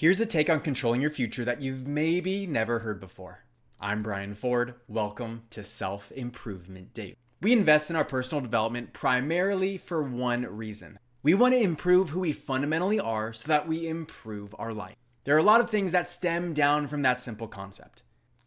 Here's a take on controlling your future that you've maybe never heard before. I'm Brian Ford. Welcome to Self-Improvement Daily. We invest in our personal development primarily for one reason. We want to improve who we fundamentally are so that we improve our life. There are a lot of things that stem down from that simple concept.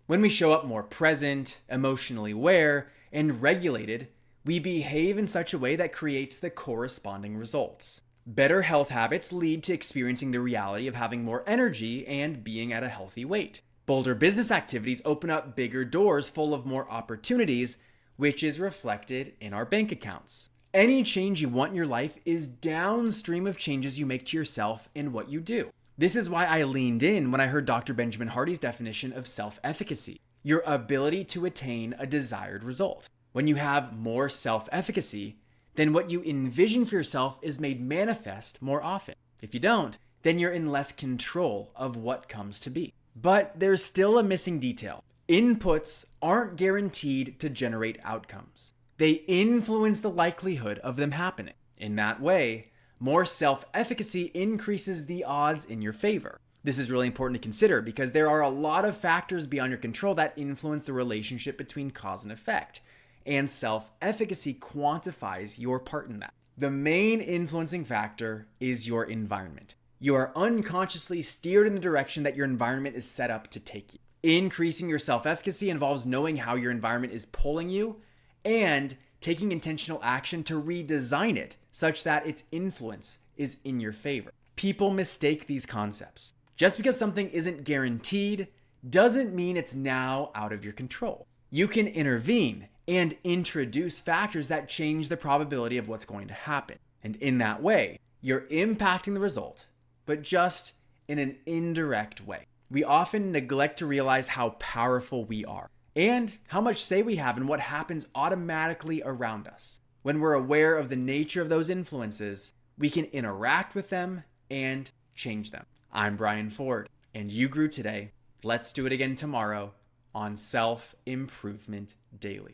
When we show up more present, emotionally aware, and regulated, we behave in such a way that creates the corresponding results. Better health habits lead to experiencing the reality of having more energy and being at a healthy weight. Bolder business activities open up bigger doors full of more opportunities, which is reflected in our bank accounts. Any change you want in your life is downstream of changes you make to yourself and what you do. This is why I leaned in when I heard Dr. Benjamin Hardy's definition of self-efficacy, your ability to attain a desired result. When you have more self-efficacy, then what you envision for yourself is made manifest more often. If you don't, then you're in less control of what comes to be. But there's still a missing detail. Inputs aren't guaranteed to generate outcomes. They influence the likelihood of them happening. In that way, more self-efficacy increases the odds in your favor. This is really important to consider because there are a lot of factors beyond your control that influence the relationship between cause and effect. And self-efficacy quantifies your part in that. The main influencing factor is your environment. You are unconsciously steered in the direction that your environment is set up to take you. Increasing your self-efficacy involves knowing how your environment is pulling you and taking intentional action to redesign it such that its influence is in your favor. People mistake these concepts. Just because something isn't guaranteed doesn't mean it's now out of your control. You can intervene and introduce factors that change the probability of what's going to happen. And in that way, you're impacting the result, but just in an indirect way. We often neglect to realize how powerful we are and how much say we have in what happens automatically around us. When we're aware of the nature of those influences, we can interact with them and change them. I'm Brian Ford, and you grew today. Let's do it again tomorrow on Self-Improvement Daily.